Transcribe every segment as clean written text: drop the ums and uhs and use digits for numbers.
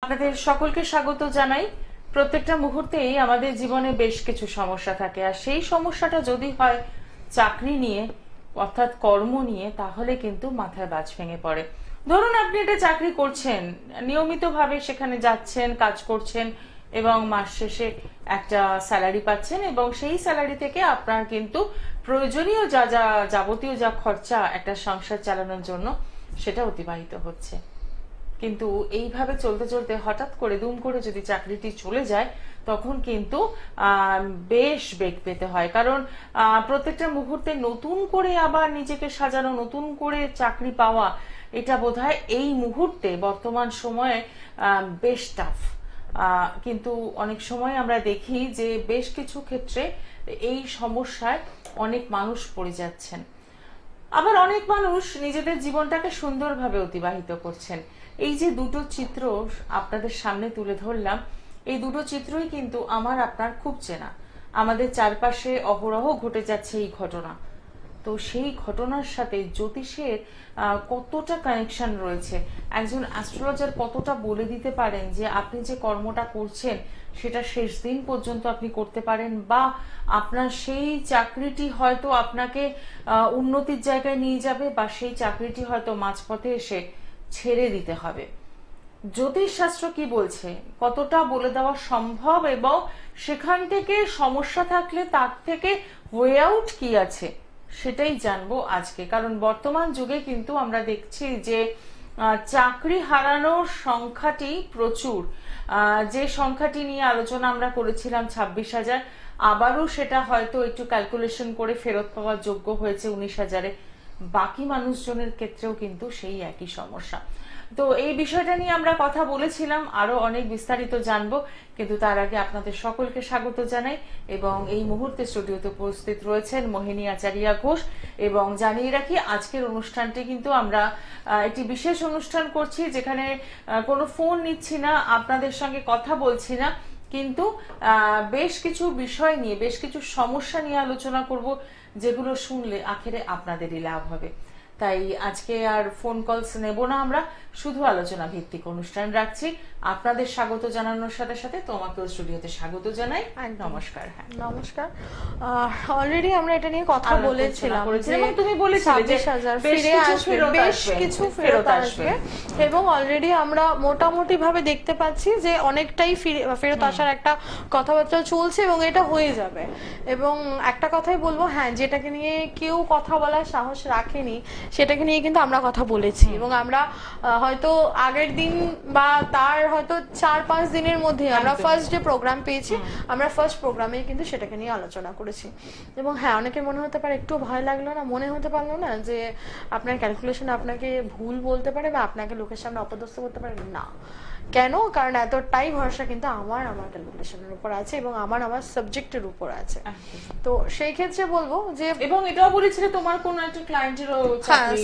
আপনাদের সকলকে স্বাগত জানাই। প্রত্যেকটা মুহূর্তেই আমাদের জীবনে বেশ কিছু সমস্যা থাকে, আর সেই সমস্যাটা যদি হয় চাকরি নিয়ে অর্থাৎ কর্ম নিয়ে, তাহলে কিন্তু মাথায় বাজ ভেঙে পড়ে। ধরুন আপনি একটা চাকরি করছেন, নিয়মিতভাবে সেখানে যাচ্ছেন, কাজ করছেন এবং মাস শেষে একটা স্যালারি পাচ্ছেন, এবং সেই স্যালারি থেকে আপনার কিন্তু প্রয়োজনীয় যা যা যাবতীয় যা খরচা একটা সংসার চালানোর জন্য সেটা অতিবাহিত হচ্ছে। কিন্তু এইভাবে চলতে চলতে হঠাৎ করে দুম করে যদি চাকরিটি চলে যায়, তখন কিন্তু বেশ বেগ পেতে হয়। কারণ প্রত্যেকটা মুহূর্তে নতুন করে আবার নিজেকে সাজানো, নতুন করে চাকরি পাওয়া, এটা বোধহয় এই মুহূর্তে বর্তমান সময়ে বেশ টাফ। কিন্তু অনেক সময় আমরা দেখি যে বেশ কিছু ক্ষেত্রে এই সমস্যায় অনেক মানুষ পড়ে যাচ্ছেন, আবার অনেক মানুষ নিজেদের জীবনটাকে সুন্দরভাবে অতিবাহিত করছেন। এই যে দুটো চিত্র আপনাদের সামনে তুলে ধরলাম, এই দুটো চিত্রই কিন্তু আমার আপনার খুব চেনা। আমাদের চারপাশে অহরহ ঘটে যাচ্ছে এই ঘটনা। তো সেই ঘটনার সাথে জ্যোতিষের কতটা কানেকশন রয়েছে, একজন অ্যাস্ট্রোলজার কতটা বলে দিতে পারেন যে আপনি যে কর্মটা করছেন সেটা শেষ দিন পর্যন্ত আপনি করতে পারেন, বা আপনার সেই চাকরিটি হয়তো আপনাকে উন্নতির জায়গায় নিয়ে যাবে, বা সেই চাকরিটি হয়তো মাঝপথে এসে ছেড়ে দিতে হবে। জ্যোতিষ শাস্ত্র কি বলছে, কতটা বলে দেওয়া সম্ভব, এবং সেখান থেকে সমস্যা থাকলে তার থেকে ওয়ে আউট কি আছে, সেটাই জানবো আজকে। কারণ বর্তমান যুগে কিন্তু আমরা দেখছি যে চাকরি হারানোর সংখ্যাটি প্রচুর। যে সংখ্যাটি নিয়ে আলোচনা আমরা করেছিলাম 26,000, আবারও সেটা হয়তো একটু ক্যালকুলেশন করে ফেরত পাওয়ার যোগ্য হয়েছে 19,000-এ। বাকি মানুষজনের ক্ষেত্রেও কিন্তু সেই একই সমস্যা। তো এই বিষয়টা নিয়ে আমরা কথা বলেছিলাম, আরো অনেক বিস্তারিত জানবো, কিন্তু তার আগে আপনাদের সকলকে স্বাগত জানাই। এবং এই মুহূর্তে স্টুডিওতে উপস্থিত রয়েছেন মোহিনী আচারিয়া ঘোষ। এবং জানিয়ে রাখি, আজকের অনুষ্ঠানটি কিন্তু আমরা একটি বিশেষ অনুষ্ঠান করছি, যেখানে কোনো ফোন নিচ্ছি না, আপনাদের সঙ্গে কথা বলছি না, কিন্তু বেশ কিছু বিষয় নিয়ে, বেশ কিছু সমস্যা নিয়ে আলোচনা করব, যেগুলো শুনলে আখেরে আপনাদেরই লাভ হবে। তাই আজকে আর ফোন কলস নেব না, আমরা শুধু আলোচনা ভিত্তিক অনুষ্ঠান রাখছি। আপনাদের স্বাগত জানানোর সাথে সাথে তোমাকেও স্টুডিওতে স্বাগত জানাই। নমস্কার। হ্যাঁ নমস্কার। অলরেডি আমরা এটা নিয়ে কথা বলেছিলাম, এবং তুমি বলেছিলে যে 26,000 ফিরে আসবে, বেশ কিছু ফেরত আসবে, এবং অলরেডি আমরা মোটামুটি ভাবে দেখতে পাচ্ছি যে অনেকটাই ফেরত আসার একটা কথাবার্তা চলছে, এবং এটা হয়ে যাবে। এবং একটা কথাই বলবো, হ্যাঁ, যেটাকে নিয়ে কেউ কথা বলার সাহস রাখেনি সেটাকে নিয়ে কিন্তু আমরা কথা বলেছি, এবং আমরা হয়তো আগের দিন বা তার হয়তো 4-5 দিনের মধ্যে আমরা ফার্স্ট যে প্রোগ্রাম পেয়েছি, আমরা ফার্স্ট প্রোগ্রামে কিন্তু সেটাকে নিয়ে আলোচনা করেছি। এবং হ্যাঁ, অনেকের মনে হতে পারে, একটু ভয় লাগলো না, মনে হতে পারলো না যে আপনার ক্যালকুলেশন আপনাকে ভুল বলতে পারে বা আপনাকে লোকের সামনে অপদস্থ করতে পারে? না। কেন? কারণ এতটাই ভরসা কিন্তু আমার ক্যালকুলেশনের উপর আছে, এবং আমার সাবজেক্টের উপর আছে। তো সেই ক্ষেত্রে বলবো যে, এবং এটাও বলেছিলে তোমার কোন একটা ক্লায়েন্টেরও চাকরি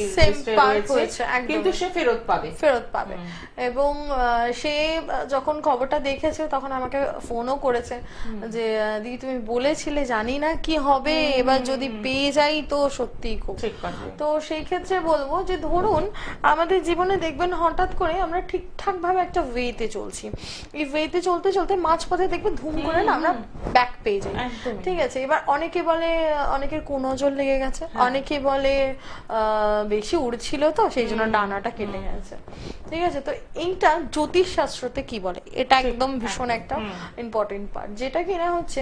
হয়েছে, কিন্তু সে ফেরত পাবে। এবং সে যখন খবরটা দেখেছে তখন আমাকে ফোনও করেছে যে দিদি তুমি বলেছিলে, জানি না কি হবে, এবার যদি পেয়ে যাই তো সত্যিই খুব। তো সেই ক্ষেত্রে বলবো যে, ধরুন আমাদের জীবনে দেখবেন হঠাৎ করে আমরা ঠিকঠাক ভাবে একটা ওয়েতে চলছি, এই ওয়েতে চলতে চলতে মাঝপথে দেখবে ধুম করে না আমরা ব্যাক পেয়ে যাই। ঠিক আছে, এবার অনেকে বলে অনেকের কোনজল লেগে গেছে, অনেকে বলে বেশি উড়ছিল তো সেই জন্য ডানাটা কেটে গেছে। ঠিক আছে, তো এইটা জ্যোতিষ শাস্ত্রতে কি বলে, এটা একদম ভীষণ একটা ইম্পর্টেন্ট পার্ট, যেটা কিনা হচ্ছে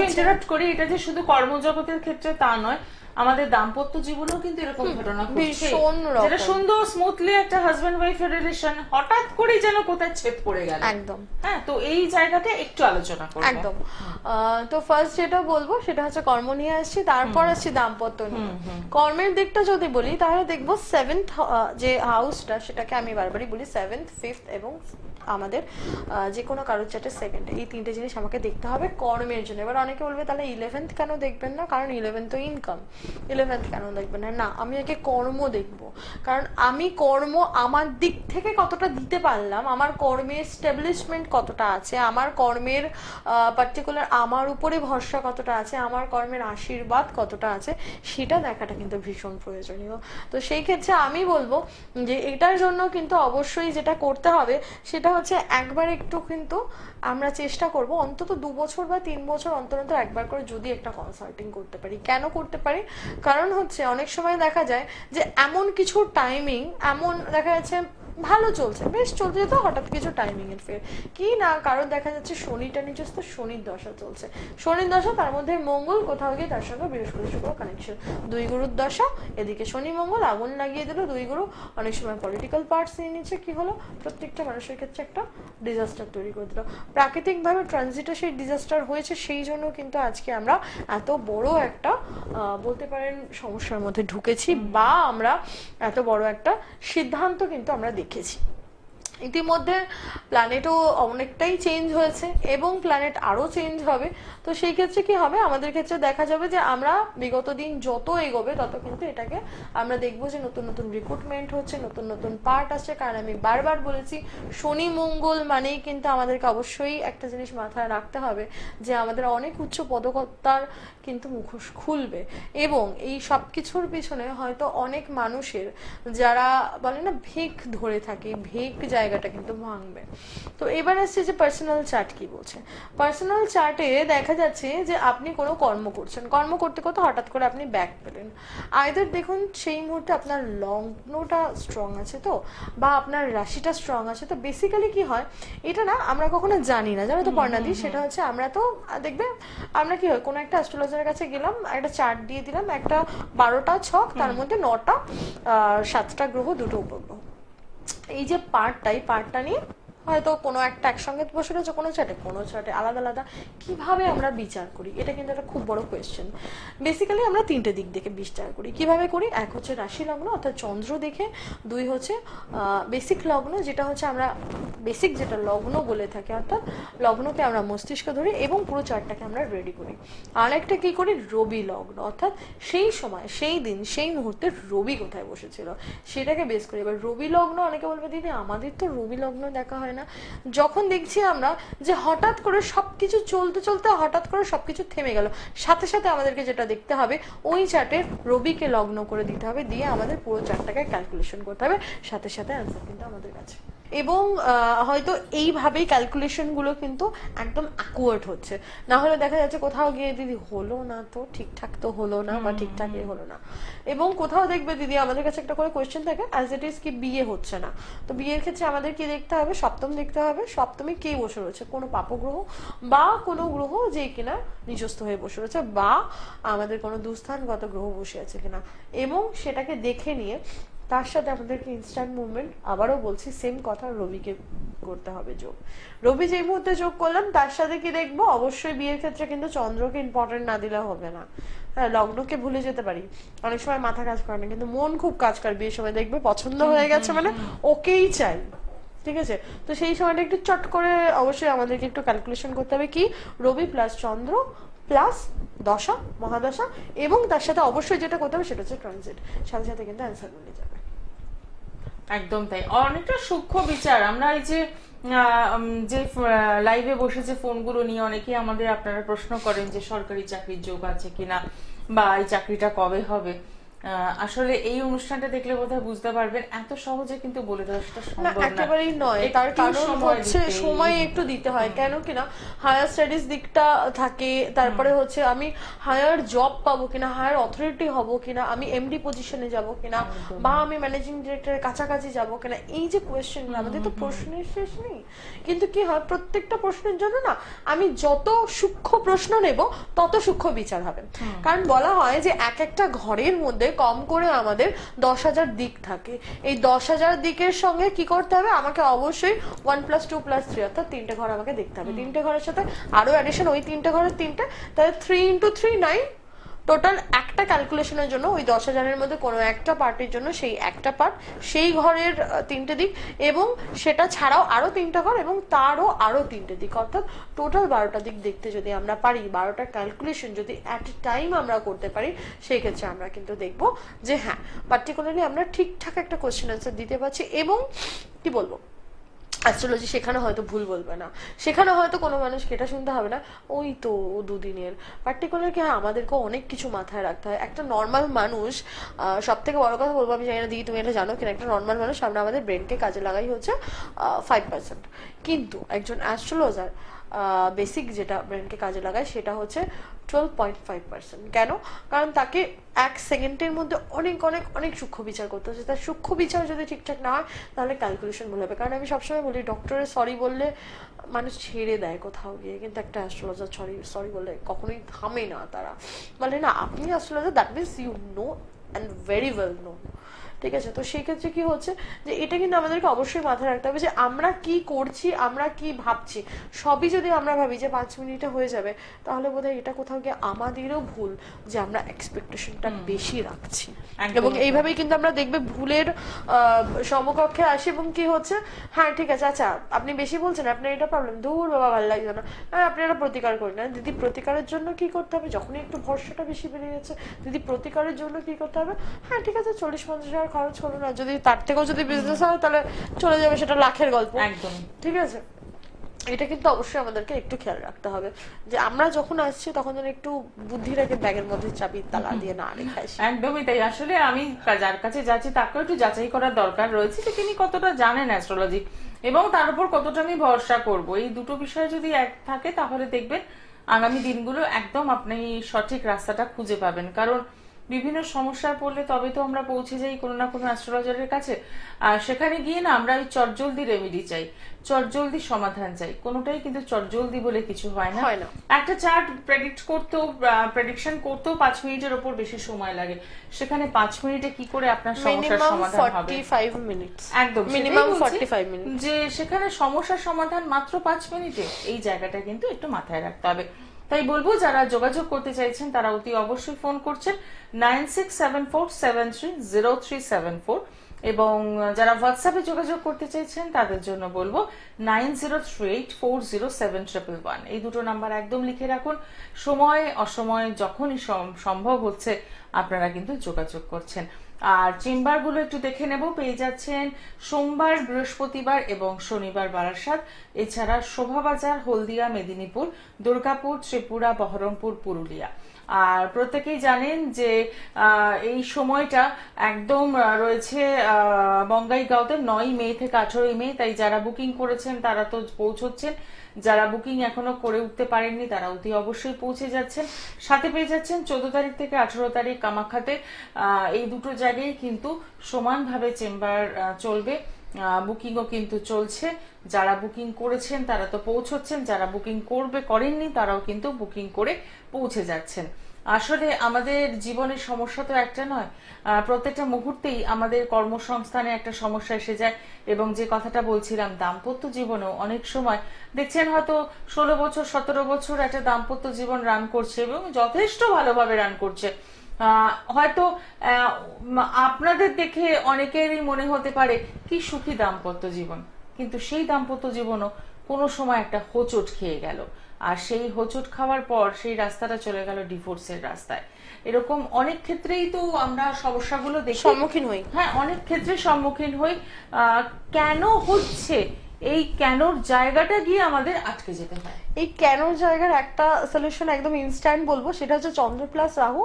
ইন্টারাপ্ট করি, এটা যে শুধু কর্মজগতের ক্ষেত্রে তা নয়, আমাদের দাম্পত্য জীবনেও কিন্তু এরকম ঘটনা ঘটছে, যেটা সুন্দর স্মুথলি একটা হাজবেন্ড ওয়াইফের রিলেশন হঠাৎ করে যেন কোথায় ছেদ পড়ে গেল। একদম। হ্যাঁ, তো এই জায়গাটা একটু আলোচনা করব। একদম। তো ফার্স্ট যেটা বলবো সেটা হচ্ছে কর্ম নিয়ে আসছি, তারপর আসছি দাম্পত্য নিয়ে। কর্মের দিকটা যদি বলি তাহলে দেখবো 7th যে হাউসটা, সেটাকে আমি বারবারই বলি 7th, 5th এবং আমাদের যে কোনো কারোর চার্টে 2nd, এই তিনটে জিনিস আমাকে দেখতে হবে কর্মের জন্য। এবার অনেকে বলবে তাহলে 11th কেন দেখবেন না? কারণ 11th তো ইনকাম, 11th কেন দেখবে না? না, আমি আগে কর্ম দেখবো, কারণ আমি কর্ম আমার দিক থেকে কতটা দিতে পারলাম, আমার কর্মের স্টেবলিশমেন্ট কতটা আছে, আমার কর্মের পার্টিকুলার আমার উপরে ভরসা কতটা আছে, আমার কর্মের আশীর্বাদ কতটা আছে, সেটা দেখাটা কিন্তু ভীষণ প্রয়োজনীয়। তো সেই ক্ষেত্রে আমি বলবো যে এটার জন্য কিন্তু অবশ্যই যেটা করতে হবে সেটা হচ্ছে একবার একটু কিন্তু আমরা চেষ্টা করব অন্তত 2 বছর বা 3 বছর অন্তর অন্তর একবার করে যদি একটা কনসাল্টিং করতে পারি। কেন করতে পারি? কারণ হচ্ছে অনেক সময় দেখা যায় যে এমন কিছু টাইমিং, এমন দেখা যাচ্ছে ভালো চলছে, বেশ চলতে যেত, হঠাৎ কিছু টাইমিং এর ফের কি না, কারণ দেখা যাচ্ছে শনিটা নিজস্ব শনির দশা চলছে, শনির দশা, তার মধ্যে মঙ্গল কোথাও গিয়ে তার সঙ্গে বৃহস্পতি শুক্র কানেকশন, 2 গুরুর দশা, এদিকে শনি মঙ্গল আগুন লাগিয়ে দিল, 2 গুরু অনেক সময় পলিটিক্যাল পার্টস নিয়ে নিচ্ছে, কি হলো প্রত্যেকটা মানুষের ক্ষেত্রে একটা ডিজাস্টার তৈরি করে দিল। প্রাকৃতিকভাবে ট্রানজিটে সেই ডিজাস্টার হয়েছে, সেই জন্য কিন্তু আজকে আমরা এত বড় একটা বলতে পারেন সমস্যার মধ্যে ঢুকেছি, বা আমরা এত বড় একটা সিদ্ধান্ত কিন্তু আমরা দেখেছি। ইতিমধ্যে প্ল্যানেটও অনেকটাই চেঞ্জ হয়েছে এবং প্ল্যানেট আরো চেঞ্জ হবে। তো সেই ক্ষেত্রে কি হবে, আমাদের ক্ষেত্রে দেখা যাবে যে আমরা বিগত দিন যত এগোবে তত কিন্তু এটাকে আমরা দেখবো যে নতুন নতুন রিক্রুটমেন্ট হচ্ছে, নতুন নতুন পার্ট আসছে। কারণ আমি বারবার বলেছি শনি মঙ্গল মানেই কিন্তু আমাদেরকে অবশ্যই একটা জিনিস মাথায় রাখতে হবে যে আমাদের অনেক উচ্চ পদকর্তার কিন্তু মুখোশ খুলবে, এবং এই সব কিছুর পিছনে হয়তো অনেক মানুষের যারা বলে না ভেক ধরে থাকে, ভেক জায়গাটা কিন্তু ভাঙবে। তো এবার আসছে যে পার্সোনাল চার্ট কি বলছে। পার্সোনাল চার্টে দেখা যাচ্ছে যে আপনি কোনো কর্ম করছেন, কর্ম করতে করতে হঠাৎ করে আপনি ব্যাক পেলেন, আইদার দেখুন সেই মুহূর্তে আপনার লগ্নটা স্ট্রং আছে তো, বা আপনার রাশিটা স্ট্রং আছে তো। বেসিক্যালি কি হয়, এটা না আমরা কখনো জানি না, জানো তো পর্ণাদি, সেটা হচ্ছে আমরা তো দেখবে আমরা কি হয় কোনো একটা অ্যাস্ট্রোলজারের কাছে গেলাম, একটা চার্ট দিয়ে দিলাম, একটা 12টা ছক, তার মধ্যে 9টা 7টা গ্রহ, 2টো উপগ্রহ, এই যে পার্টটা নিয়ে হয়তো কোনো একটা একসঙ্গে বসে রয়েছে, কোনো চার্টে আলাদা আলাদা কিভাবে আমরা বিচার করি, এটা কিন্তু একটা খুব বড় কোয়েশ্চেন। বেসিক্যালি আমরা 3টে দিক দেখে বিচার করি। কিভাবে করি? 1 হচ্ছে রাশি লগ্ন অর্থাৎ চন্দ্র দেখে, 2 হচ্ছে বেসিক লগ্ন, যেটা হচ্ছে আমরা বেসিক যেটা লগ্ন বলে থাকি, অর্থাৎ লগ্নকে আমরা মস্তিষ্ক ধরি এবং পুরো চার্টটাকে আমরা রেডি করি। আর একটা কি করি, রবি লগ্ন, অর্থাৎ সেই সময়, সেই দিন, সেই মুহূর্তে রবি কোথায় বসেছিল সেটাকে বেস করি। এবার রবি লগ্ন, অনেকে বলবে দিদি আমাদের তো রবি লগ্ন দেখা হয় না। যখন দেখছি আমরা যে হঠাৎ করে সবকিছু চলতে চলতে হঠাৎ করে সবকিছু থেমে গেল, সাথে সাথে আমাদেরকে যেটা দেখতে হবে ওই চার্টের রবিকে লগ্ন করে দিতে হবে, দিয়ে আমাদের পুরো চার্টটাকে ক্যালকুলেশন করতে হবে, সাথে সাথে অ্যান্সার কিন্তু আমাদের কাছে। এবং হয়তো এইভাবেই ক্যালকুলেশন গুলো কিন্তু একদম অ্যাকুয়ার্ড হচ্ছে, না হলে দেখা যাচ্ছে কোথাও গিয়ে দিদি হলো না, তো ঠিকঠাক তো হলো না, বা ঠিকঠাক হলো না। এবং কোথাও দেখবে দিদি আমাদের কাছে একটা করে কোয়েশ্চেন থাকে অ্যাজ ইট ইজ কি বিয়ে হচ্ছে না, তো বিয়ের ক্ষেত্রে আমাদের কি দেখতে হবে, সপ্তম দেখতে হবে, সপ্তমে কে বসে রয়েছে, কোনো পাপগ্রহ বা কোনো গ্রহ যে কিনা নিজস্থ হয়ে বসে রয়েছে, বা আমাদের কোনো দুস্থানগত গ্রহ বসে আছে কিনা, এবং সেটাকে দেখে নিয়ে তার সাথে আমাদেরকে ইনস্ট্যান্ট মুভমেন্ট, আবারও বলছি সেম কথা, রবিকে করতে হবে যোগ। রবি যেই মুহূর্তে যোগ করলাম তার সাথে কি দেখবো, অবশ্যই বিয়ের ক্ষেত্রে কিন্তু চন্দ্রকে ইম্পর্টেন্ট না দিলে হবে না। হ্যাঁ, লগ্নকে ভুলে যেতে পারি, অনেক সময় মাথা কাজ করে না, কিন্তু মন খুব কাজ করে বিয়ের সময়। দেখবে পছন্দ হয়ে গেছে মানে ওকেই চাই, ঠিক আছে? তো সেই সময়টা একটু চট করে অবশ্যই আমাদেরকে একটু ক্যালকুলেশন করতে হবে, কি রবি প্লাস চন্দ্র প্লাস দশা মহাদশা, এবং তার সাথে অবশ্যই যেটা করতে হবে সেটা হচ্ছে ট্রানজিট, সাথে সাথে কিন্তু অ্যান্সার মিলে যাবে। একদম তাই, অনেকটা সূক্ষ্ম বিচার। আমরা এই যে লাইভে বসে যে ফোনগুলো নিয়ে অনেকেই আমাদের আপনারা প্রশ্ন করেন যে সরকারি চাকরির যোগ আছে কিনা, বা এই চাকরিটা কবে হবে। আসলে এই অনুষ্ঠানটা দেখলে বোধহয় বুঝতে পারবেন এত সহজে কিন্তু বলে দেওয়া সেটা সম্ভব না, একেবারেই নয়। তার কারণ হচ্ছে সময় একটু দিতে হয়, কেন কিনা হায়ার স্টাডিজ দিকটা থাকে, তারপরে হচ্ছে আমি হায়ার জব পাবো কিনা, হায়ার অথরিটি হব কিনা, আমি এমডি পজিশনে যাব কিনা, বা আমি ম্যানেজিং ডিরেক্টরের কাছাকাছি যাব কিনা, এই যে কোয়েশ্চেনগুলো, আমাদের তো প্রশ্নের শেষ নেই। কিন্তু কি হয়, প্রত্যেকটা প্রশ্নের জন্য না আমি যত সূক্ষ্ম প্রশ্ন নেব তত সূক্ষ্ম বিচার হবে। কারণ বলা হয় যে এক একটা ঘরের মধ্যে কম করে আমাদের 10,000 দিক থাকে। এই 10,000 দিকের সঙ্গে কি করতে হবে, আমাকে অবশ্যই 1+2+3 অর্থাৎ 3টে ঘর আমাকে দেখতে হবে। 3টে ঘরের সাথে আরো অ্যাডিশন ওই 3টে ঘরের 3টে, তাহলে 3 × 3 9, টোটাল একটা ক্যালকুলেশনের জন্য ওই 10,000-এর মধ্যে কোনো একটা পার্টের জন্য সেই একটা পার্ট, সেই ঘরের 3টে দিক, এবং সেটা ছাড়াও আরো 3টা ঘর এবং তারও আরো 3টে দিক, অর্থাৎ টোটাল 12টা দিক দেখতে যদি আমরা পারি, 12টা ক্যালকুলেশন যদি অ্যাট এ টাইম আমরা করতে পারি, সেই ক্ষেত্রে আমরা কিন্তু দেখবো যে হ্যাঁ পার্টিকুলারলি আমরা ঠিকঠাক একটা কোশ্চেন আনসার দিতে পারছি। এবং কি বলবো, অ্যাস্ট্রোলজি সেখানে হয়তো ভুল বলবে না, সেখানে হয়তো কোনো মানুষকে এটা শুনতে হবে না ওই তো দুদিনের পার্টিকুলার কি। হ্যাঁ আমাদেরকে অনেক কিছু মাথায় রাখতে হয়। একটা নর্মাল মানুষ, সব থেকে বড় কথা বলবো, আমি জানি না দিদি তুমি এটা জানো কিনা, একটা নর্মাল মানুষ আমরা আমাদের ব্রেনকে কাজে লাগাই হচ্ছে 5%, কিন্তু একজন অ্যাস্ট্রোলজার বেসিক যেটা ব্রেনকে কাজে লাগায় সেটা হচ্ছে 12.5%। কেন? কারণ তাকে 1 সেকেন্ডের মধ্যে অনেক অনেক অনেক সূক্ষ্ম বিচার করতে হচ্ছে। তার সূক্ষ্ম বিচার যদি ঠিকঠাক না হয় তাহলে ক্যালকুলেশন ভুল হবে। কারণ আমি সবসময় বলি ডক্টরের সরি বললে মানুষ ছেড়ে দেয় কোথাও গিয়ে, কিন্তু একটা অ্যাস্ট্রোলজার সরি বললে কখনোই থামে না। তারা বলে না আপনি astrologer, that means you know and very well know. ঠিক আছে, তো সেই ক্ষেত্রে কি হচ্ছে যে এটা কিন্তু আমাদেরকে অবশ্যই মাথায় রাখতে হবে যে আমরা কি করছি, আমরা কি ভাবছি, সবই যদি আমরা ভাবি যে 5 মিনিটে হয়ে যাবে, তাহলে বোধহয় এটা কোথাও গিয়ে আমাদেরও ভুল যে আমরা এক্সপেকটেশনটা বেশি রাখছি। এবং এইভাবেই কিন্তু আমরা দেখবে ভুলের সমকক্ষে আসি। এবং কি হচ্ছে, হ্যাঁ ঠিক আছে, আচ্ছা আপনি বেশি বলছেন, আপনার এটা প্রবলেম, দূর বাবা ভালো লাগছে না, হ্যাঁ আপনি এটা প্রতিকার করেন না। দিদি প্রতিকারের জন্য কি করতে হবে? যখনই একটু ভরসাটা বেশি বেড়ে যাচ্ছে, দিদি প্রতিকারের জন্য কি করতে হবে? হ্যাঁ ঠিক আছে 40-50 হাজার খরচ হলো না, যদি তার থেকেও যদি বিজনেস হয় তাহলে চলে যাবে, সেটা লাখের গল্প। একদম ঠিক আছে, এটা কিন্তু অবশ্যই আমাদেরকে একটু খেয়াল রাখতে হবে যে আমরা যখন আসছি তখন যেন একটু বুদ্ধি রেখে ব্যাগের মধ্যে চাবি তালা দিয়ে না রেখে আসি। একদমই তাই। আসলে আমি যার কাছে যাচ্ছি তাকেও একটু যাচাই করার দরকার রয়েছে যে তিনি কতটা জানেন অ্যাস্ট্রোলজি এবং তার উপর কতটা আমি ভরসা করব। এই দুটো বিষয় যদি এক থাকে তাহলে দেখবেন আগামী দিনগুলো একদম আপনি সঠিক রাস্তাটা খুঁজে পাবেন। কারণ বিভিন্ন সমস্যায় পড়লে তবে তো আমরা পৌঁছে যাই কোনো না কোনো অ্যাস্ট্রোলজারের কাছে, আর সেখানে গিয়ে না আমরা ওই চটজলদি রেমেডি চাই, চটজলদি সমাধান চাই। কোনোটাই কিন্তু চটজলদি বলে কিছু হয় না। একটা চার্ট প্রেডিকশন করতেও 5 মিনিটের উপর বেশি সময় লাগে, সেখানে 5 মিনিটে কি করে আপনার সমস্যার সমাধান হবে? 45 মিনিটস, একদম মিনিমাম 45 মিনিট, যে সেখানে সমস্যার সমাধান মাত্র 5 মিনিটে, এই জায়গাটা কিন্তু একটু মাথায় রাখতে হবে। তাই বলবো যারা যোগাযোগ করতে চাইছেন তারা অতি অবশ্যই ফোন করছেন 9674730374, এবং যারা হোয়াটসঅ্যাপে যোগাযোগ করতে চাইছেন তাদের জন্য বলবো 9038407111। এই দুটো নাম্বার একদম লিখে রাখুন। সময় অসময় যখনই সম্ভব হচ্ছে আপনারা কিন্তু যোগাযোগ করছেন। আর চেম্বারগুলো একটু দেখে নেব। পেয়ে যাচ্ছেন সোমবার, বৃহস্পতিবার এবং শনিবার বারাসাত, এছাড়া শোভাবাজার, হলদিয়া, মেদিনীপুর, দুর্গাপুর, ত্রিপুরা, বহরমপুর, পুরুলিয়া। আর প্রত্যেকেই জানেন যে এই সময়টা একদম রয়েছে বঙ্গাইগাঁওতে 9 মে থেকে 18 মে। তাই যারা বুকিং করেছেন তারা তো পৌঁছচ্ছেন, যারা বুকিং এখনো করে উঠতে পারেননি তারা অতি অবশ্যই পৌঁছে যাচ্ছেন। সাথে পেয়ে যাচ্ছেন 14 তারিখ থেকে 18 তারিখ কামাখ্যাতে। এই দুটো জায়গায় কিন্তু সমানভাবে চেম্বার চলবে, বুকিংও কিন্তু চলছে। যারা বুকিং করেছেন তারা তো পৌঁছচ্ছেন, যারা বুকিং করেননি তারাও কিন্তু বুকিং করে পৌঁছে যাচ্ছেন। আসলে আমাদের জীবনের সমস্যা তো একটা নয়, প্রত্যেকটা মুহূর্তেই আমাদের কর্মসংস্থানে একটা সমস্যা এসে যায়। এবং যে কথাটা বলছিলাম দাম্পত্য জীবনেও অনেক সময় দেখছেন হয়তো 16 বছর 17 বছর একটা দাম্পত্য জীবন রান করছে এবং যথেষ্ট ভালোভাবে রান করছে। হয়তো আপনাদের দেখে অনেকেরই মনে হতে পারে কি সুখী দাম্পত্য জীবন, কিন্তু সেই দাম্পত্য জীবনও কোনো সময় একটা হোঁচট খেয়ে গেল, আর সেই হোঁচট খাওয়ার পর সেই রাস্তাটা চলে গেল ডিভোর্সের রাস্তায়। এরকম অনেক ক্ষেত্রেই তো আমরা সমস্যাগুলো দেখি, সম্মুখীন হই। হ্যাঁ অনেক ক্ষেত্রে সম্মুখীন হই। কেন হচ্ছে, এই কেনর জায়গাটা গিয়ে আমাদের আটকে যেতে হয়। এই কেনর জায়গার একটা সলিউশন একদম ইনস্ট্যান্ট বলবো, সেটা হচ্ছে চন্দ্র প্লাস রাহু,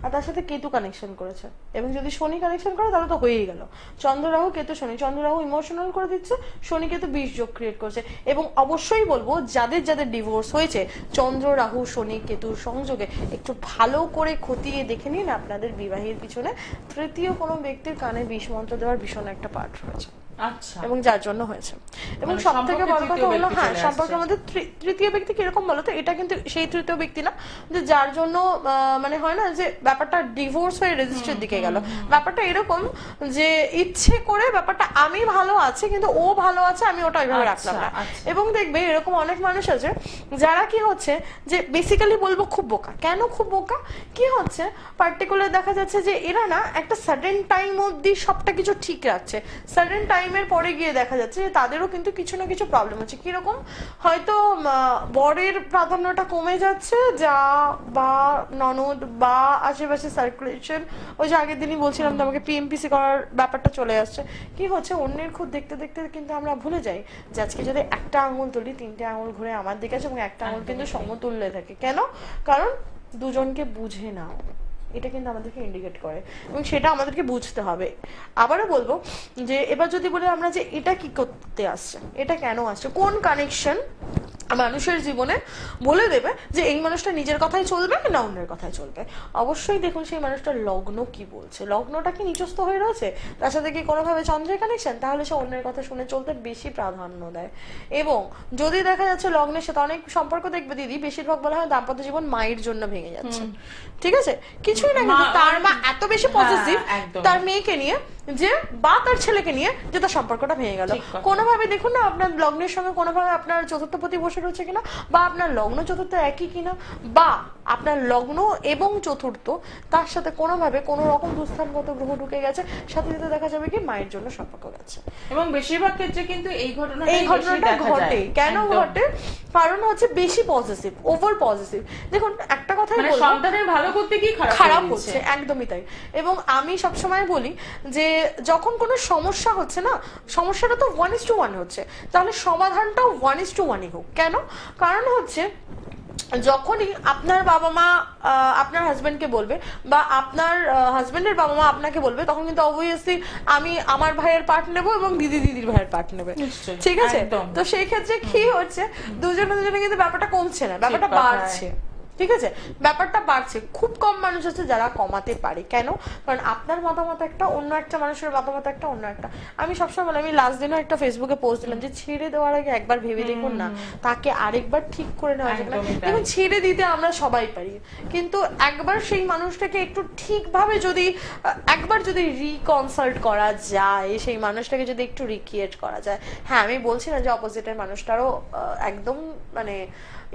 আর তার সাথে কেতু কানেকশন করেছে, এবং যদি শনি কানেকশন করে তাহলে তো হয়েই গেল। চন্দ্র রাহু কেতু শনি, চন্দ্র রাহু ইমোশনাল করে দিচ্ছে, শনি কেতু 20 যোগ ক্রিয়েট করছে। এবং অবশ্যই বলবো যাদের যাদের ডিভোর্স হয়েছে চন্দ্র রাহু শনি কেতুর সংযোগে একটু ভালো করে খতিয়ে দেখে নিন আপনাদের বিবাহের পিছনে তৃতীয় কোনো ব্যক্তির কানে বিষ মন্ত্র দেওয়ার ভীষণ একটা পার্ট রয়েছে। আচ্ছা, এবং যার জন্য হয়েছে। এবং মানে সব থেকে বড় কথা হলো সম্পর্কে হ্যাঁ চলে সম্পর্কের আসছে। মধ্যে তৃতীয় ব্যক্তি কিরকম বলতো, এটা কিন্তু সেই তৃতীয় ব্যক্তি না যে যার জন্য মানে হয় না যে ব্যাপারটা ডিভোর্স হয়ে রেজিস্ট্রির দিকে গেল। ব্যাপারটা এরকম যে ইচ্ছে করে ব্যাপারটা আমি ভালো আছি কিন্তু ও ভালো আছে, আমি ওটা ওইভাবে রাখলাম না। এবং দেখবে এরকম অনেক মানুষ আছে যারা কি হচ্ছে যে বেসিক্যালি বলবো খুব বোকা। কেন খুব বোকা? কি হচ্ছে পার্টিকুলার দেখা যাচ্ছে যে এরা না একটা সাডেন টাইম অবধি সবটা কিছু ঠিক রাখছে, সাডেন টাইমের পরে গিয়ে দেখা যাচ্ছে যে তাদেরও কিন্তু কিছু না কিছু প্রবলেম হচ্ছে। কিরকম? হয়তো বরের প্রাধান্যটা কমে যাচ্ছে, যা বা ননদ বা আশেপাশে সার্কুলেশন, ওই যে আগের দিনই বলছিলাম তোমাকে পিএমপিসি করার ব্যাপারটা চলে আসছে। কি হচ্ছে অন্যের খুব দেখতে দেখতে কিন্তু আমরা ভুলে যাই যে আজকে যদি একটা আঙুল তুলি 3টে আঙুল ঘুরে আমার দিকে আছে এবং একটা আঙুল কিন্তু সমতুল্যে থাকে। কেন? কারণ দুজনকে বুঝে নাও, এটা কিন্তু আমাদেরকে ইন্ডিকেট করে এবং সেটা আমাদেরকে বুঝতে হবে। আবারও বলবো যে এবার যদি বলি আমরা যে এটা কি করতে আসছে, এটা কেন আসছে, কোন কানেকশন মানুষের জীবনে বলে দেবে যে এই মানুষটা নিজের কথাই চলবে না অন্যের কথাই চলবে। অবশ্যই দেখুন সেই মানুষটার লগ্ন কি বলছে, লগ্নটা কি নিচস্থ হয়ে রয়েছে, তার সাথে কি কোনোভাবে চন্দ্রের কানেকশন, তাহলে সে অন্যের কথা শুনে চলতে বেশি প্রাধান্য দেয়। এবং যদি দেখা যাচ্ছে লগ্নের সাথে অনেক সম্পর্ক দেখবে দিদি বেশিরভাগ বলা হয় দাম্পত্য জীবন মায়ের জন্য ভেঙে যাচ্ছে। ঠিক আছে, কিছুই না কিন্তু তার মা এত বেশি পজিটিভ তার মেয়েকে নিয়ে যে বা তার ছেলেকে নিয়ে যে তার সম্পর্কটা ভেঙে গেল। কোনোভাবে দেখুন না আপনার লগ্নের সঙ্গে কোনোভাবে আপনার চতুর্থপতি বসে রয়েছে কিনা, বা আপনার লগ্ন চতুর্থ একই কিনা, বা আপনার লগ্ন এবং চতুর্থ তার সাথে কোনোভাবে কোনো রকম দুস্থানগত গ্রহ ঢুকে গেছে, সাথে সাথে দেখা যাবে কি মায়ের জন্য সম্পর্ক গেছে। এবং বেশিরভাগ ক্ষেত্রে কিন্তু এই ঘটনাটা ঘটে। কেন ঘটে? কারণ হচ্ছে বেশি পজিটিভ, ওভার পজিটিভ। দেখুন একটা কথাই বলবো, সন্তানের ভালো করতে কি খারাপ হচ্ছে, একদমই তাই। এবং আমি সবসময় বলি যে যখন কোনো সমস্যা হচ্ছে না, সমস্যাটা তো 1:1 হচ্ছে, তাহলে সমাধানটাও 1:1 হোক। কেন? কারণ হচ্ছে যখনই আপনার বাবা মা আপনার হাজবেন্ডকে বলবে বা আপনার হাজবেন্ডের বাবা মা আপনাকে বলবে, তখন কিন্তু অবভিয়াসলি আমি আমার ভাইয়ের পার্ট নেব এবং দিদি দিদির ভাইয়ের পার্ট নেবে। ঠিক আছে, তো সেই ক্ষেত্রে কি হচ্ছে দুজনে দুজনে কিন্তু ব্যাপারটা কমছে না, ব্যাপারটা বাড়ছে। ঠিক আছে, ব্যাপারটা বাড়ছে। খুব কম মানুষ আছে যারা কমাতে পারে। কেন? কারণ আপনার মতামত একটা, অন্য একটা মানুষের মতামত একটা, অন্য একটা। আমি সবসময় বলি, আমি লাস্ট দিনও একটা ফেসবুকে পোস্ট দিলাম যে ছেড়ে দেওয়ার আগে একবার ভেবে দেখুন না তাকে আরেকবার ঠিক করে নেওয়া যাবে না। দেখুন ছেড়ে দিতে আমরা সবাই পারি, কিন্তু একবার সেই মানুষটাকে একটু ঠিকভাবে যদি একবার যদি রিকনসাল্ট করা যায়, সেই মানুষটাকে যদি একটু রিক্রিয়েট করা যায়। হ্যাঁ, আমি বলছি না যে অপোজিটের মানুষটারও একদম মানে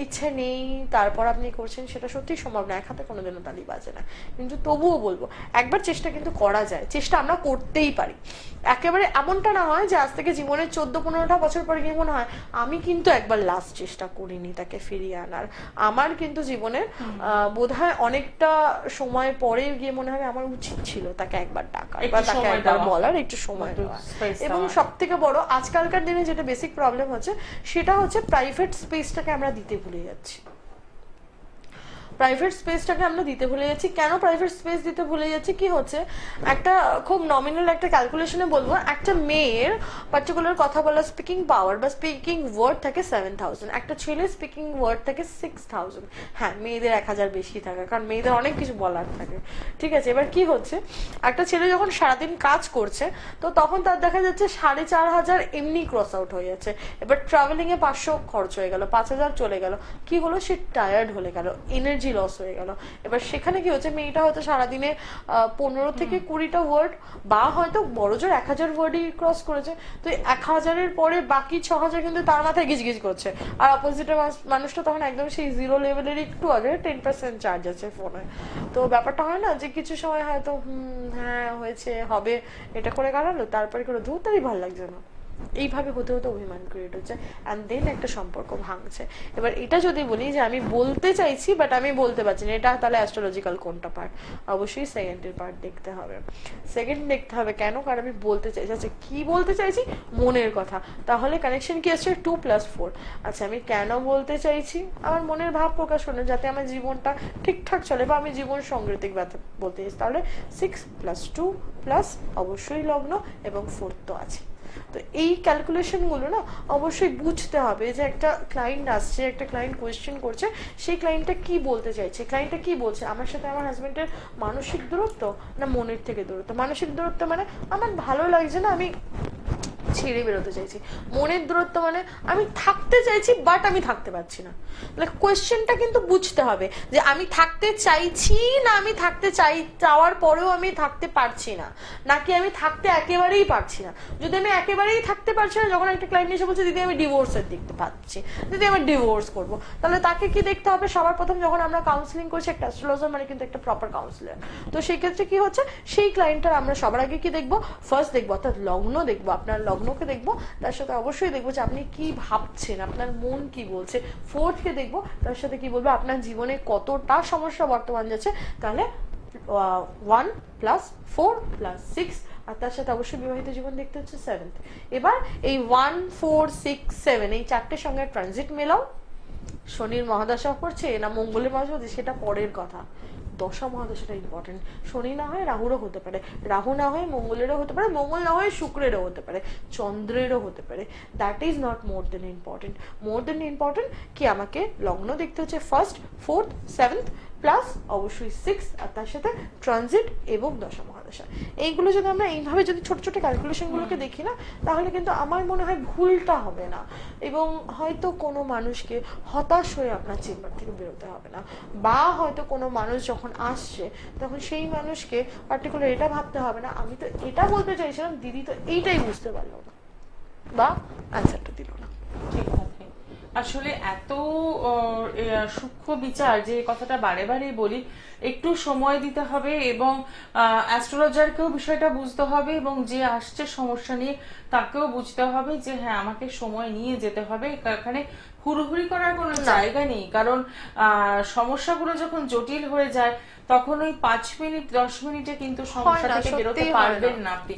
ইচ্ছে নেই তারপর আপনি করছেন, সেটা সত্যি সম্ভব না, এক হাতে কোনোদিনও তালি বাজে না। কিন্তু তবুও বলবো একবার চেষ্টা কিন্তু করা যায়, চেষ্টা আমরা করতেই পারি। একেবারে এমনটা না হয় যে আজ থেকে জীবনের 14-15টা বছর পরে গিয়ে মনে হয় আমি কিন্তু একবার লাস্ট চেষ্টা করিনি তাকে ফিরিয়ে আনার। আমার কিন্তু জীবনের বোধহয় অনেকটা সময় পরে গিয়ে মনে হবে আমার উচিত ছিল তাকে একবার ডাকার বা তাকে একবার বলার, একটু সময় দেওয়া। এবং সব থেকে বড় আজকালকার দিনে যেটা বেসিক প্রবলেম হচ্ছে সেটা হচ্ছে প্রাইভেট স্পেসটাকে আমরা দিতে ভুলে যাচ্ছি। প্রাইভেট স্পেসটাকে আমরা দিতে ভুলে যাচ্ছি। কেন প্রাইভেট স্পেস দিতে ভুলে যাচ্ছি? কি হচ্ছে একটা খুব নমিনাল একটা ক্যালকুলেশনে বলবো, একটা মেয়ের পার্টিকুলার কথা বলার স্পিকিং পাওয়ার বা স্পিকিং ওয়ার্ড থাকে 7000, একটা ছেলের স্পিকিং ওয়ার্ড থাকে 6000। হ্যাঁ, মেয়েদের 1000 বেশি থাকে, কারণ মেয়েদের অনেক কিছু বলার থাকে। ঠিক আছে, এবার কি হচ্ছে একটা ছেলে যখন সারাদিন কাজ করছে তো তখন তার দেখা যাচ্ছে 4500 এমনি ক্রস আউট হয়ে যাচ্ছে। এবার ট্রাভেলিং এ 500 খরচ হয়ে গেল, 5000 চলে গেল। কি হলো? সে টায়ার্ড হয়ে গেল, এনার্জি লস হয়ে গেল। এবার সেখানে কি হচ্ছে, মেয়েটা হয়তো সারাদিনে 15 থেকে 20টা ওয়ার্ড বা হয়তো বড়জোর 1000 ওয়ার্ডই ক্রস করেছে। তো 1000-এর পরে বাকি 6000 কিন্তু তার মাথায় গিজগিজ করছে, আর অপোজিটের মানুষটা তখন একদম সেই জিরো লেভেলের একটু আগে 10% চার্জ আছে ফোনে। তো ব্যাপারটা হয় না যে কিছু সময় হয়তো হ্যাঁ হয়েছে হবে এটা করে কাটালো, তারপরে করে ধরতেই ভালো লাগছে না, এইভাবে হতে হতে অভিমান ক্রিয়েট হচ্ছে, অ্যান্ড দেন একটা সম্পর্ক ভাঙছে। এবার এটা যদি বলি যে আমি বলতে চাইছি বাট আমি বলতে পারছি না, এটা তাহলে অ্যাস্ট্রোলজিক্যাল কোনটা পার্ট? অবশ্যই সেকেন্ডের পার্ট দেখতে হবে। সেকেন্ড দেখতে হবে কেন? কারণ আমি বলতে চাইছি, আচ্ছা কি বলতে চাইছি? মনের কথা। তাহলে কানেকশন কি আসছে? 2+4। আচ্ছা আমি কেন বলতে চাইছি? আমার মনের ভাব প্রকাশ করুন যাতে আমার জীবনটা ঠিকঠাক চলে, বা আমি জীবন সংগৃতিক বলতে চাইছি। তাহলে 6+2+ অবশ্যই লগ্ন এবং 4 তো আছে। তো এই ক্যালকুলেশন গুলো না অবশ্যই বুঝতে হবে যে একটা ক্লায়েন্ট আসছে, একটা ক্লায়েন্ট কোয়েশ্চেন করছে, সেই ক্লায়েন্টটা কি বলতে চাইছে, ক্লায়েন্টটা কি বলছে আমার সাথে আমার হাজবেন্ডের মানসিক দূরত্ব না মনের থেকে দূরত্ব। মানসিক দূরত্ব মানে আমার ভালো লাগছে না, আমি ছেড়ে বেরোতে চাইছি। মনের দূরত্ব মানে আমি থাকতে চাইছি বাট আমি থাকতে পারছি না। তাহলে কোয়েশ্চেনটা কিন্তু বুঝতে হবে যে আমি থাকতে চাইছি না আমি থাকতে চাওয়ার পরেও আমি থাকতে পারছি না, নাকি আমি থাকতে একেবারেই পারছি না। যদি আমি একেবারেই থাকতে পারছি না, যখন একটা ক্লায়েন্ট এসে বলছে দিদি আমি ডিভোর্সের দিকতে পাচ্ছি, দিদি আমি ডিভোর্স করবো, তাহলে তাকে কি দেখতে হবে? সবার প্রথম যখন আমরা কাউন্সিলিং করছি, একটা অ্যাস্ট্রোলজার মানে কিন্তু একটা প্রপার কাউন্সিলর, তো সেই ক্ষেত্রে কি হচ্ছে, সেই ক্লায়েন্টটার আমরা সবার আগে কি দেখবো? ফার্স্ট দেখবো অর্থাৎ লগ্ন দেখবো, আপনার লগ্নকে দেখবো, তার সাথে অবশ্যই দেখবো যে আপনি কি ভাবছেন, আপনার মন কি বলছে। ফোর্থকে দেখবো, তার সাথে কি বলবো আপনার জীবনে কতটা সমস্যা বর্তমান যাচ্ছে, তাহলে 1 + 4 + 6, আর তার সাথে অবশ্যই বিবাহিত জীবন দেখতে হচ্ছে 7th। এবার এই 1 4 6 7 এই চারটের সঙ্গে ট্রানজিট মেলাও। শনির মহাদশা করছে না মঙ্গলের মহাদশা, সেটা পরের কথা। দশা মহাদশাটা ইম্পর্টেন্ট। শনি না হয় রাহুরও হতে পারে, রাহু না হয় মঙ্গলেরও হতে পারে, মঙ্গল না হয় শুক্রেরও হতে পারে, চন্দ্রেরও হতে পারে। That is not more than important. More than important কি আমাকে লগ্ন দেখতে হচ্ছে 1st 4th 7th প্লাস অবশ্যই 6, আর তার সাথে ট্রানজিট এবং দশা মহাদশা। এইগুলো যদি আমরা এইভাবে যদি ছোট ছোট ক্যালকুলেশন গুলোকে দেখি না, তাহলে কিন্তু আমার মনে হয় ভুলটা হবে না, এবং হয়তো কোনো মানুষকে হতাশ হয়ে আপনার চেম্বার থেকে বেরোতে হবে না, বা হয়তো কোনো মানুষ যখন আসছে তখন সেই মানুষকে পার্টিকুলার এটা ভাবতে হবে না আমি তো এটা বলতে চাইছিলাম, দিদি তো এইটাই বুঝতে পারলো না বা অ্যান্সারটা দিল না। ঠিক আছে। আসলে এত সূক্ষ্ম বিচার, যে কথাটা বারে বারে বলি, একটু সময় দিতে হবে এবং অ্যাস্ট্রোলজারকেও বিষয়টা বুঝতে হবে, এবং যে আসছে সমস্যা নিয়ে তাকেও বুঝতে হবে যে হ্যাঁ আমাকে সময় নিয়ে যেতে হবে। এখানে হুড়োহুড়ি করার কোনো জায়গা নেই, কারণ সমস্যাগুলো যখন জটিল হয়ে যায় তখন ওই 5 মিনিট 10 মিনিটে কিন্তু সমস্যা থেকে বেরোতে পারবেন না আপনি।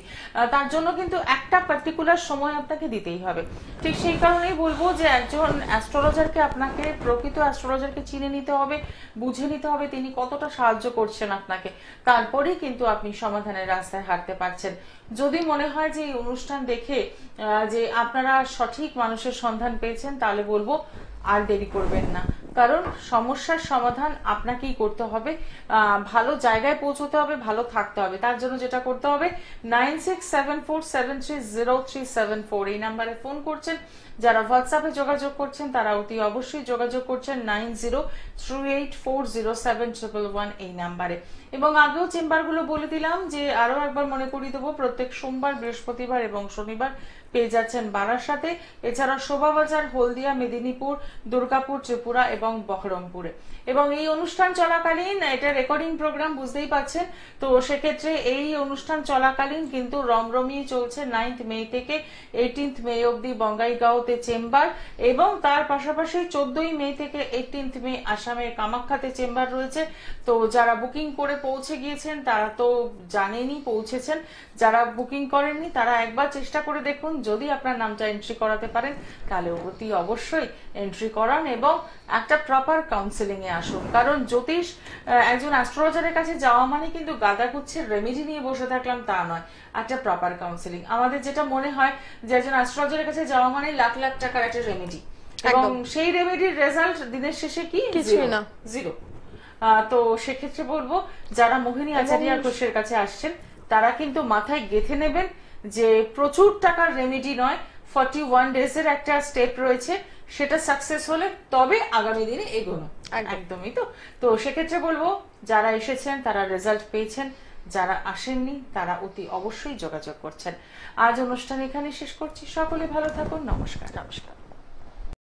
তার জন্য কিন্তু একটা পার্টিকুলার সময় আপনাকে দিতেই হবে। ঠিক সেই কারণেই বলবো যে একজন অ্যাস্ট্রোলজারকে, আপনাকে প্রকৃত অ্যাস্ট্রোলজারকে চিনে নিতে হবে, বুঝে নিতে হবে তিনি কতটা সাহায্য করছেন আপনাকে, তারপরেই কিন্তু আপনি সমাধানের রাস্তায় হাঁটতে পারছেন। যদি মনে হয় যে এই অনুষ্ঠান দেখে যে আপনারা সঠিক মানুষের সন্ধান পেয়েছেন, তাহলে বলবো আর দেরি করবেন না, কারণ সমস্যার সমাধান আপনাকেই করতে হবে। ভালো জায়গায় পৌঁছতে হবে, ভালো থাকতে হবে। তার জন্য যেটা করতে হবে 9674730374 এই নাম্বারে ফোন করছেন। যারা হোয়াটসঅ্যাপে যোগাযোগ করছেন তারা অতি অবশ্যই যোগাযোগ করছেন 9038407111 এই নাম্বারে। এবং আগেও চেম্বারগুলো বলে দিলাম, যে আরো একবার মনে করিয়ে দেবো, প্রত্যেক সোমবার, বৃহস্পতিবার এবং শনিবার পেয়ে যাচ্ছেন বারাসাতে, এছাড়া শোভাবাজার, হলদিয়া, মেদিনীপুর, দুর্গাপুর, ত্রিপুরা এবং বহরমপুরে। এবং এই অনুষ্ঠান চলাকালীন, এটা রেকর্ডিং প্রোগ্রাম বুঝতেই পাচ্ছেন, তো সেক্ষেত্রে এই অনুষ্ঠান চলাকালীন কিন্তু রমরমিয়ে চলছে 9th মে থেকে 18th মে অব্দি বঙ্গাইগাঁওতে চেম্বার, এবং তার পাশাপাশি 14ই মে থেকে 18th মে আসামের কামাখ্যাতে চেম্বার রয়েছে। তো যারা বুকিং করে পৌঁছে গিয়েছেন তারা তো জানেনই পৌঁছেছেন, যারা বুকিং করেননি তারা একবার চেষ্টা করে দেখুন, যদি আপনার নামটা এন্ট্রি করাতে পারেন তাহলে অতি অবশ্যই এন্ট্রি করান এবং একটা প্রপার কাউন্সিলিং এ আসুন। কারণ জ্যোতিষ, একজন অ্যাস্ট্রোলজারের কাছে যাওয়া মানে কিন্তু গাদাগুচ্ছের রেমেডি নিয়ে বসে থাকলাম তা নয়, একটা প্রপার কাউন্সিলিং। আমাদের যেটা মনে হয় যে একজন অ্যাস্ট্রোলজারের কাছে যাওয়া মানে লাখ লাখ টাকার একটা রেমেডি, এবং সেই রেমেডির রেজাল্ট দিনের শেষে কি? কিছুই না, জিরো। তো সেক্ষেত্রে বলবো, যারা মোহিনী আচার্য ঘোষের কাছে আসছেন তারা কিন্তু মাথায় গেঁথে নেবেন যে প্রচুর টাকার রেমেডি নয়, 41 ডেজের একটা স্টেপ রয়েছে, সেটা সাকসেস হলে তবে আগামী দিনে এগোনো। একদমই তো। তো সেক্ষেত্রে বলবো, যারা এসেছেন তারা রেজাল্ট পেয়েছেন, যারা আসেননি তারা অতি অবশ্যই যোগাযোগ করছেন। আজ অনুষ্ঠান এখানে শেষ করছি। সকলে ভালো থাকুন। নমস্কার। নমস্কার।